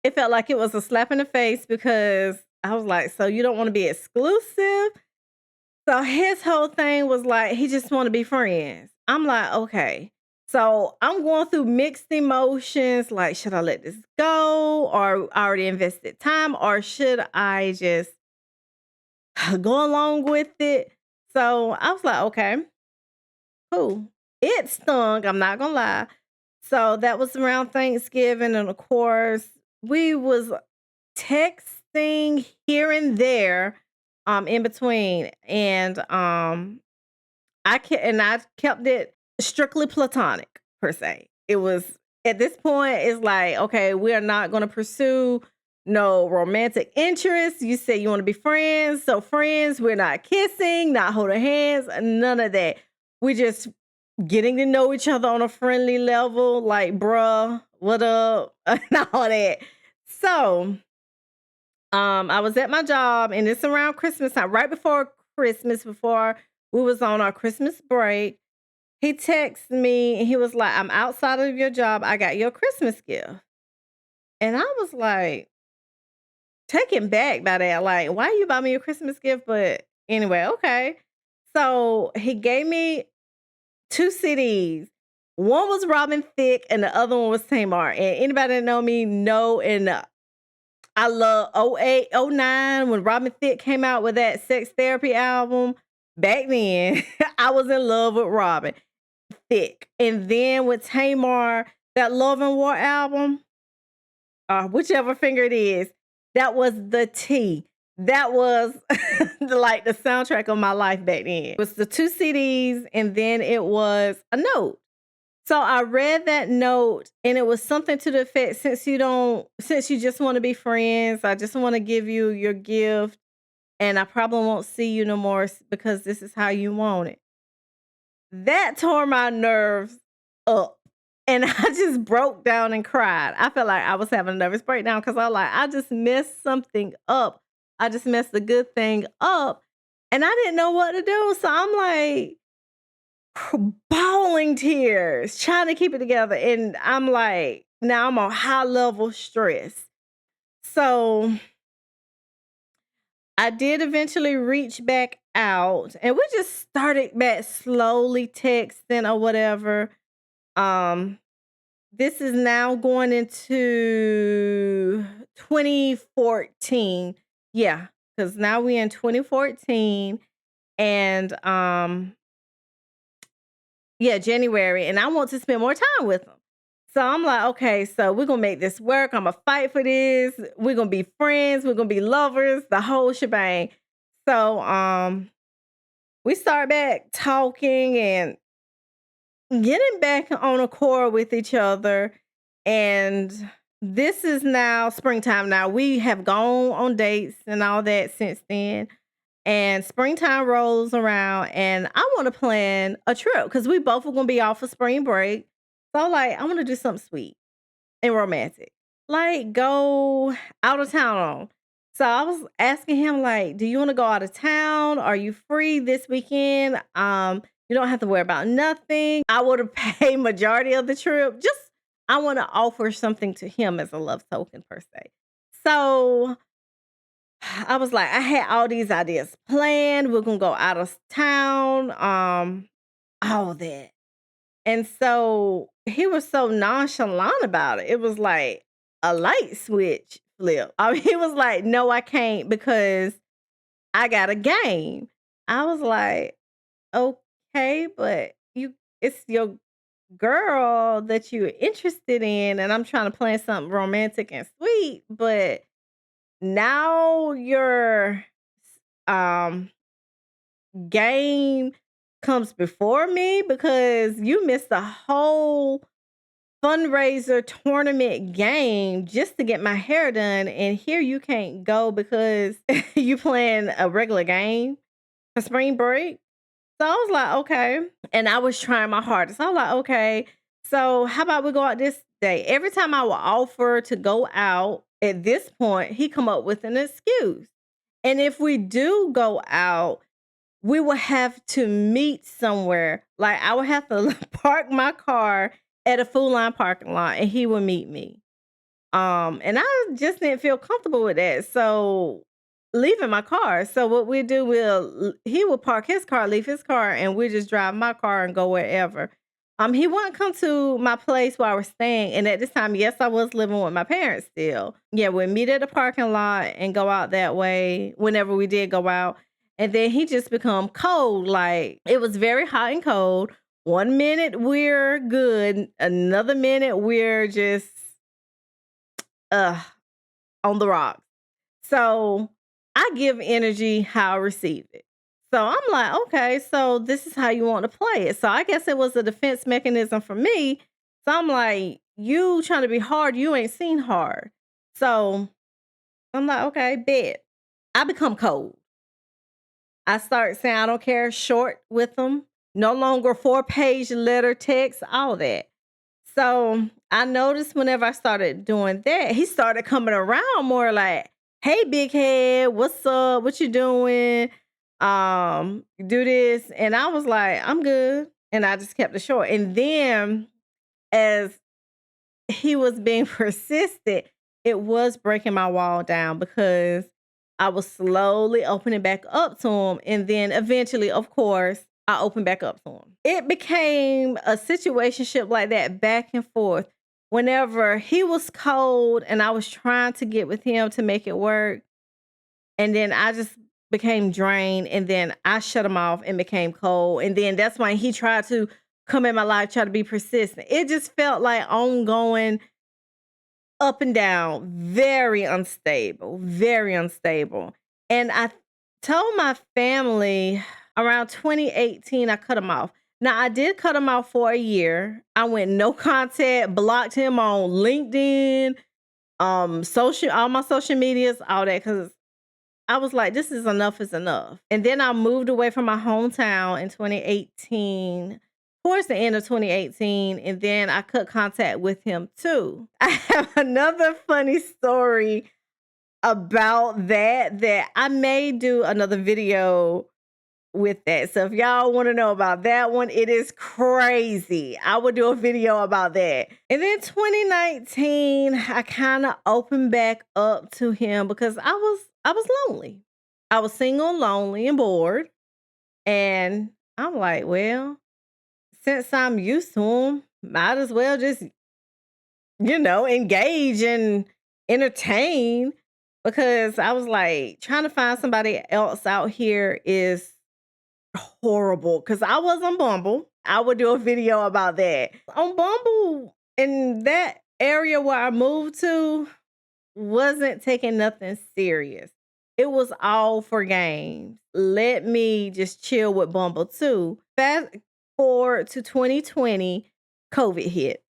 it felt like it was a slap in the face because I was like, "So you don't wanna be exclusive?" So his whole thing was like, he just wanna be friends. I'm like, "Okay." So I'm going through mixed emotions, like, should I let this go? Or I already invested time, or should I just go along with it? So I was like, "Okay, cool." It stung, I'm not gonna lie. So that was around Thanksgiving, and of course, we was texting here and there, in between, and, I kept it strictly platonic per se. It was at this point, it's like, okay, we are not gonna pursue no romantic interest. You say you wanna be friends, so friends, we're not kissing, not holding hands, none of that. We just getting to know each other on a friendly level, like, "Bruh, what up?" and all that. So, I was at my job, and it's around Christmas time, right before Christmas, before we was on our Christmas break. He texted me, and he was like, "I'm outside of your job. I got you a Christmas gift." And I was like, taken back by that, like, "Why you buy me a Christmas gift?" But anyway, okay. So, he gave me 2 CDs. One was Robin Thicke and the other one was Tamar. And anybody that know me know, and I love '08, '09 when Robin Thicke came out with that Sex Therapy album. Back then, I was in love with Robin Thicke. And then with Tamar, that Love and War album, whichever finger it is, that was the T. That was like the soundtrack of my life back then. It was the 2 CDs, and then it was a note. So I read that note, and it was something to the effect, since you just want to be friends, I just want to give you your gift, and I probably won't see you no more because this is how you want it. That tore my nerves up. And I just broke down and cried. I felt like I was having a nervous breakdown because I was like, I just messed something up. I just messed a good thing up. And I didn't know what to do. So I'm like bawling tears, trying to keep it together. And I'm like, now I'm on high level stress. So I did eventually reach back out, and we just started back slowly texting or whatever. Um, this is now going into 2014. Yeah, because now we in 2014, and yeah, January, and I want to spend more time with him. So I'm like, okay, so we're gonna make this work. I'm gonna fight for this. We're gonna be friends. We're gonna be lovers. The whole shebang. So we start back talking and getting back on accord with each other. And this is now springtime. Now we have gone on dates and all that since then. And springtime rolls around, and I want to plan a trip because we both are going to be off for spring break. So, like, I want to do something sweet and romantic, like go out of town on. So I was asking him, like, do you want to go out of town? Are you free this weekend? You don't have to worry about nothing. I would have paid majority of the trip. Just I want to offer something to him as a love token per se. So I was like, I had all these ideas planned. We're gonna go out of town, all that. And so he was so nonchalant about it. It was like a light switch flip. I mean, he was like, "No, I can't because I got a game." I was like, "Okay, but it's your girl that you're interested in, and I'm trying to plan something romantic and sweet, but now your um game comes before me because you missed the whole fundraiser tournament game just to get my hair done, and here you can't go because you playing a regular game for spring break." So I was like, okay. And I was trying my hardest. I was like, okay, so how about we go out this day? Every time I would offer to go out at this point, he come up with an excuse. And if we do go out, we will have to meet somewhere. Like I would have to park my car at a Food Line parking lot, and he would meet me. And I just didn't feel comfortable with that. So leaving my car. So what we do, he will park his car, leave his car, and we just drive my car and go wherever. He wouldn't come to my place where I was staying. And at this time, yes, I was living with my parents still. Yeah, we'd meet at the parking lot and go out that way whenever we did go out. And then he just become cold. Like it was very hot and cold. One minute we're good, another minute we're just uh on the rocks. So I give energy how I receive it. So I'm like, okay, so this is how you want to play it. So I guess it was a defense mechanism for me. So I'm like, you trying to be hard, you ain't seen hard. So I'm like, okay, bet. I become cold. I start saying I don't care, short with them. No longer 4-page letter text, all that. So I noticed whenever I started doing that, he started coming around more like, hey, big head, what's up? What you doing? Do this. And I was like, I'm good. And I just kept it short. And then as he was being persistent, it was breaking my wall down because I was slowly opening back up to him. And then eventually, of course, I opened back up to him. It became a situationship like that back and forth. Whenever he was cold and I was trying to get with him to make it work, and then I just became drained, and then I shut him off and became cold. And then that's when he tried to come in my life, try to be persistent. It just felt like ongoing up and down, very unstable, very unstable. And I told my family around 2018, I cut him off. Now, I did cut him off for a year. I went no contact, blocked him on LinkedIn, all my social medias, all that, because I was like, this is enough. And then I moved away from my hometown in 2018, towards the end of 2018. And then I cut contact with him too. I have another funny story about that I may do another video with that. So if y'all want to know about that one, it is crazy. I would do a video about that. And then 2019, I kind of opened back up to him because I was lonely. I was single, lonely, and bored. And I'm like, well, since I'm used to him, might as well just, engage and entertain, because I was like, trying to find somebody else out here is horrible, because I was on Bumble. I would do a video about that. On Bumble, in that area where I moved to, wasn't taking nothing serious. It was all for games. Let me just chill with Bumble too. Fast forward to 2020, COVID hit.